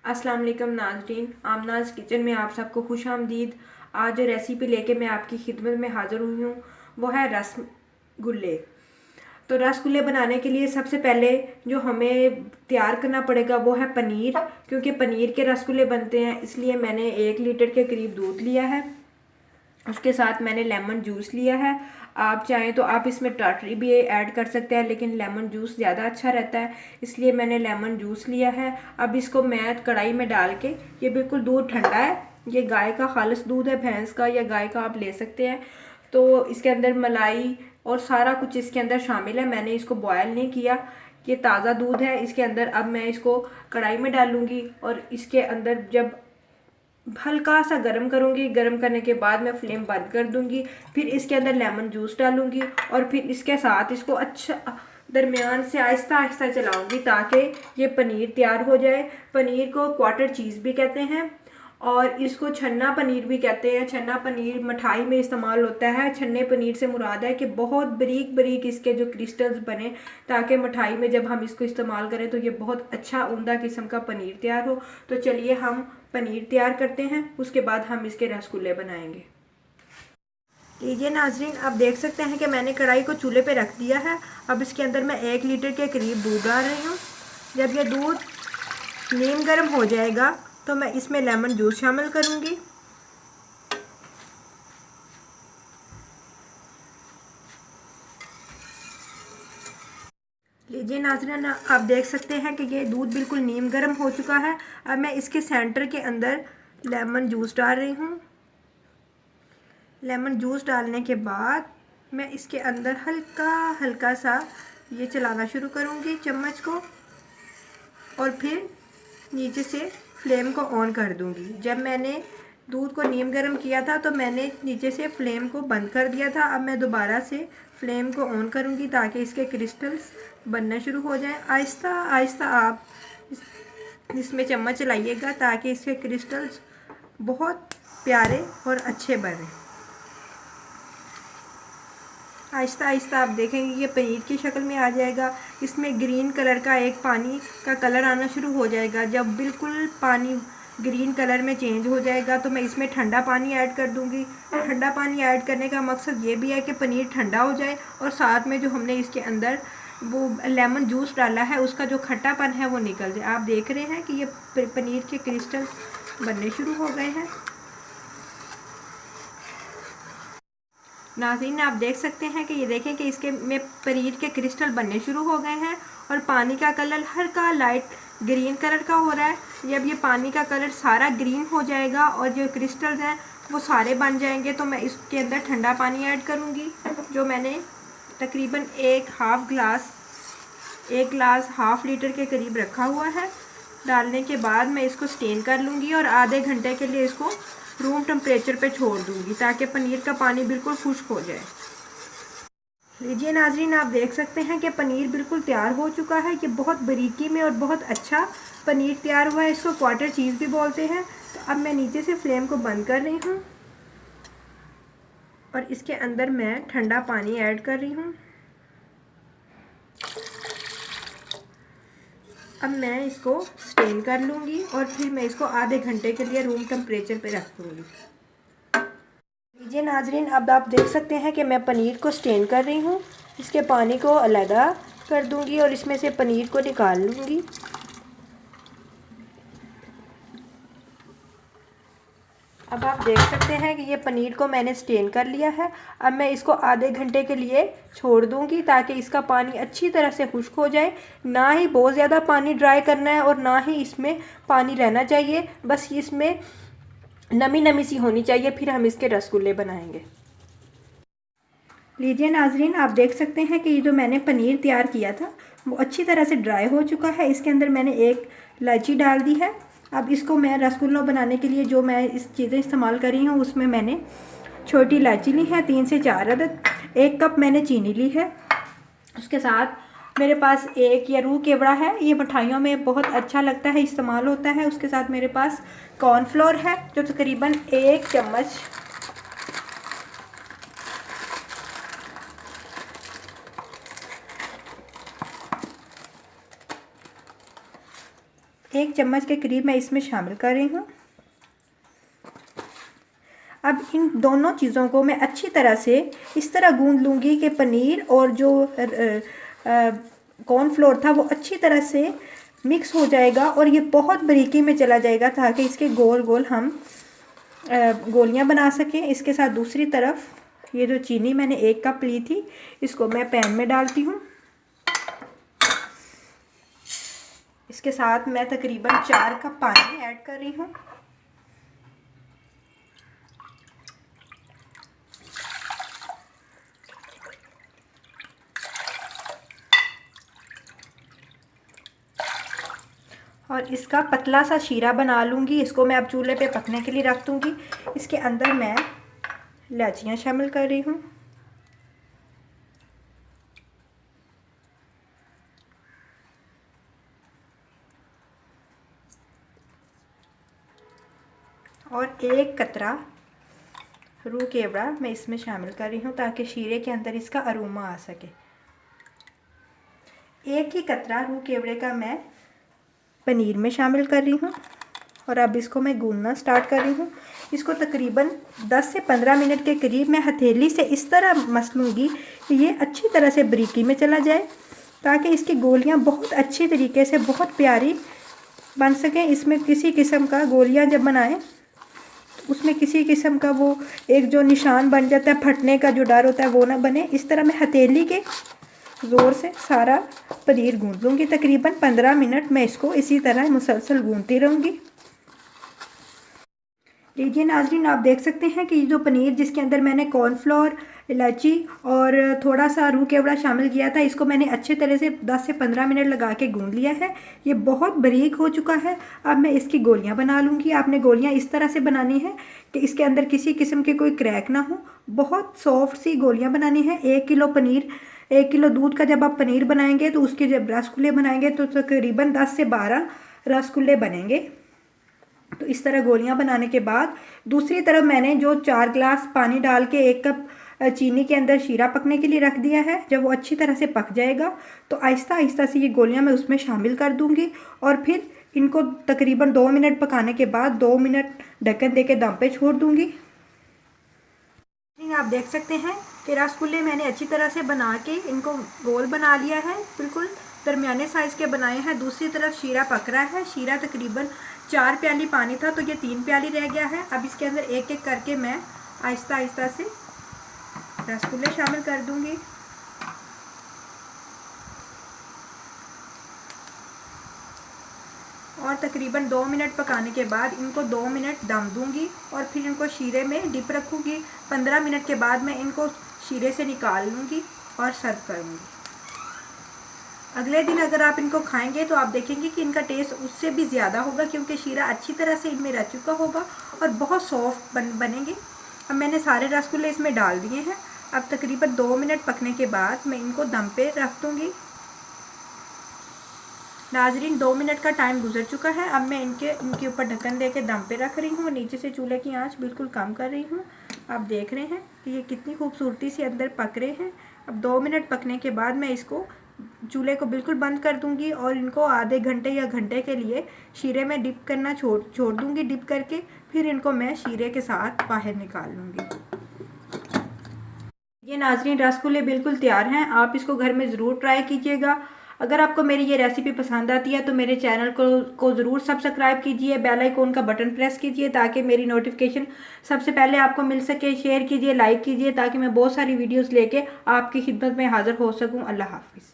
अस्सलाम वालेकुम नाज़रीन, आमनाज़ किचन में आप सबको खुश आमदीद। आज जो रेसिपी लेके मैं आपकी खिदमत में हाज़िर हुई हूँ वो है रसगुल्ले। तो रसगुल्ले बनाने के लिए सबसे पहले जो हमें तैयार करना पड़ेगा वो है पनीर, क्योंकि पनीर के रसगुल्ले बनते हैं, इसलिए मैंने 1 लीटर के करीब दूध लिया है। उसके साथ मैंने लेमन जूस लिया है। आप चाहें तो आप इसमें टाटरी भी ऐड कर सकते हैं, लेकिन लेमन जूस ज़्यादा अच्छा रहता है, इसलिए मैंने लेमन जूस लिया है। अब इसको मैं कढ़ाई में डाल के, ये बिल्कुल दूध ठंडा है, ये गाय का खालिस दूध है, भैंस का या गाय का आप ले सकते हैं। तो इसके अंदर मलाई और सारा कुछ इसके अंदर शामिल है। मैंने इसको बॉयल नहीं किया, ये ताज़ा दूध है। इसके अंदर अब मैं इसको कढ़ाई में डालूंगी और इसके अंदर जब हल्का सा गर्म करूँगी, गर्म करने के बाद मैं फ्लेम बंद कर दूँगी। फिर इसके अंदर लेमन जूस डालूँगी और फिर इसके साथ इसको अच्छा दरमियान से आहिस्ता आहिस्ता चलाऊँगी ताकि ये पनीर तैयार हो जाए। पनीर को क्वार्टर चीज़ भी कहते हैं और इसको छन्ना पनीर भी कहते हैं। छन्ना पनीर मिठाई में इस्तेमाल होता है। छन्ने पनीर से मुराद है कि बहुत बारीक बारीक इसके जो क्रिस्टल्स बने, ताकि मिठाई में जब हम इसको इस्तेमाल करें तो ये बहुत अच्छा उम्दा किस्म का पनीर तैयार हो। तो चलिए हम पनीर तैयार करते हैं, उसके बाद हम इसके रसगुल्ले बनाएंगे। लीजिए नाजरीन, आप देख सकते हैं कि मैंने कढ़ाई को चूल्हे पे रख दिया है। अब इसके अंदर मैं 1 लीटर के करीब दूध डाल रही हूँ। जब ये दूध नीम गर्म हो जाएगा तो मैं इसमें लेमन जूस शामिल करूँगी। लीजिए नाज़रीन, आप देख सकते हैं कि ये दूध बिल्कुल नीम गर्म हो चुका है। अब मैं इसके सेंटर के अंदर लेमन जूस डाल रही हूँ। लेमन जूस डालने के बाद मैं इसके अंदर हल्का हल्का सा ये चलाना शुरू करूँगी चम्मच को, और फिर नीचे से फ्लेम को ऑन कर दूँगी। जब मैंने दूध को नीम गर्म किया था तो मैंने नीचे से फ्लेम को बंद कर दिया था। अब मैं दोबारा से फ्लेम को ऑन करूँगी ताकि इसके क्रिस्टल्स बनना शुरू हो जाए। आहिस्ता आहिस्ता आप इसमें चम्मच चलाइएगा ताकि इसके क्रिस्टल्स बहुत प्यारे और अच्छे बने। आहिस्ता आहिस्ता आप देखेंगे ये पनीर की शक्ल में आ जाएगा। इसमें ग्रीन कलर का एक पानी का कलर आना शुरू हो जाएगा। जब बिल्कुल पानी ग्रीन कलर में चेंज हो जाएगा तो मैं इसमें ठंडा पानी ऐड कर दूंगी। ठंडा पानी ऐड करने का मकसद ये भी है कि पनीर ठंडा हो जाए और साथ में जो हमने इसके अंदर वो लेमन जूस डाला है उसका जो खट्टापन है वो निकल जाए। आप देख रहे हैं कि ये पनीर के क्रिस्टल्स बनने शुरू हो गए हैं। नाज़रीन, आप देख सकते हैं कि ये देखें कि इसके में पनीर के क्रिस्टल बनने शुरू हो गए हैं और पानी का कलर हल्का लाइट ग्रीन कलर का हो रहा है। जब ये पानी का कलर सारा ग्रीन हो जाएगा और जो क्रिस्टल्स हैं वो सारे बन जाएंगे तो मैं इसके अंदर ठंडा पानी ऐड करूँगी, जो मैंने तकरीबन एक गिलास हाफ़ लीटर के करीब रखा हुआ है। डालने के बाद मैं इसको स्टेन कर लूँगी और आधे घंटे के लिए इसको रूम टेम्परेचर पे छोड़ दूँगी ताकि पनीर का पानी बिल्कुल खुश्क हो जाए। लीजिए नाजरीन, आप देख सकते हैं कि पनीर बिल्कुल तैयार हो चुका है। ये बहुत बारीकी में और बहुत अच्छा पनीर तैयार हुआ है। इसको क्वार्टर चीज़ भी बोलते हैं। तो अब मैं नीचे से फ्लेम को बंद कर रही हूँ और इसके अंदर मैं ठंडा पानी ऐड कर रही हूँ। अब मैं इसको स्टेन कर लूँगी और फिर मैं इसको आधे घंटे के लिए रूम टेम्परेचर पे रख दूँगी। लीजिए नाजरीन, अब आप देख सकते हैं कि मैं पनीर को स्टेन कर रही हूँ। इसके पानी को अलहदा कर दूँगी और इसमें से पनीर को निकाल लूँगी। अब आप देख सकते हैं कि ये पनीर को मैंने स्टेन कर लिया है। अब मैं इसको आधे घंटे के लिए छोड़ दूँगी ताकि इसका पानी अच्छी तरह से खुश्क हो जाए। ना ही बहुत ज़्यादा पानी ड्राई करना है और ना ही इसमें पानी रहना चाहिए, बस इसमें नमी नमी सी होनी चाहिए, फिर हम इसके रसगुल्ले बनाएंगे। लीजिए नाजरीन, आप देख सकते हैं कि ये जो मैंने पनीर तैयार किया था वो अच्छी तरह से ड्राई हो चुका है। इसके अंदर मैंने एक इलायची डाल दी है। अब इसको मैं रसगुल्लों बनाने के लिए जो मैं इस चीज़ें इस्तेमाल कर रही हूँ उसमें मैंने छोटी इलायची ली है 3 से 4 अदद, 1 कप मैंने चीनी ली है। उसके साथ मेरे पास एक या रूह केवड़ा है, ये मिठाइयों में बहुत अच्छा लगता है, इस्तेमाल होता है। उसके साथ मेरे पास कॉर्नफ्लोर है जो तकरीबन 1 चम्मच, चम्मच के करीब मैं इसमें शामिल कर रही हूँ। अब इन दोनों चीज़ों को मैं अच्छी तरह से इस तरह गूंद लूँगी कि पनीर और जो कॉर्नफ्लोर था वो अच्छी तरह से मिक्स हो जाएगा और ये बहुत बारीकी में चला जाएगा ताकि इसके गोल गोल हम गोलियां बना सकें। इसके साथ दूसरी तरफ ये जो चीनी मैंने 1 कप ली थी इसको मैं पैन में डालती हूँ। इसके साथ मैं तकरीबन 4 कप पानी ऐड कर रही हूँ। और इसका पतला सा शीरा बना लूँगी। इसको मैं अब चूल्हे पे पकने के लिए रख दूँगी। इसके अंदर मैं इलायचियाँ शामिल कर रही हूँ। और 1 कतरा रूह केवड़ा मैं इसमें शामिल कर रही हूँ ताकि शीरे के अंदर इसका अरोमा आ सके। 1 ही कतरा रूह केवड़े का मैं पनीर में शामिल कर रही हूँ और अब इसको मैं गूंदना स्टार्ट कर रही हूँ। इसको तकरीबन 10 से 15 मिनट के करीब मैं हथेली से इस तरह मसलूँगी कि ये अच्छी तरह से बारीकी में चला जाए ताकि इसकी गोलियाँ बहुत अच्छी तरीके से बहुत प्यारी बन सकें। इसमें किसी किस्म का गोलियाँ जब बनाएं तो उसमें किसी किस्म का वो एक जो निशान बन जाता है फटने का जो डर होता है वो ना बने। इस तरह मैं हथेली के ज़ोर से सारा पनीर गूंद लूँगी। तकरीबन 15 मिनट मैं इसको इसी तरह मुसलसल गूंदती रहूँगी। लीजिए नाज़रीन, आप देख सकते हैं कि ये जो पनीर जिसके अंदर मैंने कॉर्नफ्लोर, इलायची और थोड़ा सा रूह केवड़ा शामिल किया था, इसको मैंने अच्छे तरह से 10 से 15 मिनट लगा के गूंद लिया है। ये बहुत बारीक हो चुका है। अब मैं इसकी गोलियां बना लूँगी। आपने गोलियां इस तरह से बनानी है कि इसके अंदर किसी किस्म के कोई क्रैक ना हो। बहुत सॉफ्ट सी गोलियाँ बनानी है। 1 किलो पनीर, 1 किलो दूध का जब आप पनीर बनाएंगे तो उसके जब रसगुल्ले बनाएंगे तो तकरीबन 10 से 12 रसगुल्ले बनेंगे। तो इस तरह गोलियां बनाने के बाद दूसरी तरफ मैंने जो 4 गिलास पानी डाल के 1 कप चीनी के अंदर शीरा पकने के लिए रख दिया है। जब वो अच्छी तरह से पक जाएगा तो आहिस्ता आहिस्ता से ये गोलियां मैं उसमें शामिल कर दूंगी और फिर इनको तकरीबन 2 मिनट पकाने के बाद 2 मिनट ढक्कन दे के दम पे छोड़ दूंगी। आप देख सकते हैं कि रसगुल्ले मैंने अच्छी तरह से बना के इनको गोल बना लिया है। बिल्कुल दरमियाने साइज़ के बनाए हैं। दूसरी तरफ शीरा पक रहा है। शीरा तकरीबन 4 प्याली पानी था तो ये 3 प्याली रह गया है। अब इसके अंदर एक एक करके मैं आहिस्ता आहिस्ता से रसगुल्ले शामिल कर दूंगी। और तकरीबन 2 मिनट पकाने के बाद इनको 2 मिनट दम दूंगी और फिर इनको शीरे में डिप रखूंगी। 15 मिनट के बाद मैं इनको शीरे से निकाल लूँगी और सर्व करूँगी। अगले दिन अगर आप इनको खाएंगे तो आप देखेंगे कि इनका टेस्ट उससे भी ज़्यादा होगा क्योंकि शीरा अच्छी तरह से इनमें रह चुका होगा और बहुत सॉफ्ट बनेंगे। अब मैंने सारे रसगुल्ले इसमें डाल दिए हैं। अब तकरीबन 2 मिनट पकने के बाद मैं इनको दम पे रख दूँगी। नाजरीन, 2 मिनट का टाइम गुजर चुका है। अब मैं इनके ऊपर ढक्कन दे के दम पे रख रही हूँ। नीचे से चूल्हे की आंच बिल्कुल कम कर रही हूँ। आप देख रहे हैं कि ये कितनी खूबसूरती से अंदर पक रहे हैं। अब 2 मिनट पकने के बाद मैं इसको चूल्हे को बिल्कुल बंद कर दूंगी और इनको आधे घंटे या घंटे के लिए शीरे में डिप करना छोड़ दूंगी। डिप करके फिर इनको मैं शीरे के साथ बाहर निकाल लूँगी। ये नाजरीन, रसगुल्ले बिल्कुल तैयार हैं। आप इसको घर में ज़रूर ट्राई कीजिएगा। अगर आपको मेरी ये रेसिपी पसंद आती है तो मेरे चैनल को ज़रूर सब्सक्राइब कीजिए। बेल आइकॉन का बटन प्रेस कीजिए ताकि मेरी नोटिफिकेशन सबसे पहले आपको मिल सके। शेयर कीजिए, लाइक कीजिए ताकि मैं बहुत सारी वीडियोस लेके आपकी खिदमत में हाज़िर हो सकूं। अल्लाह हाफिज़।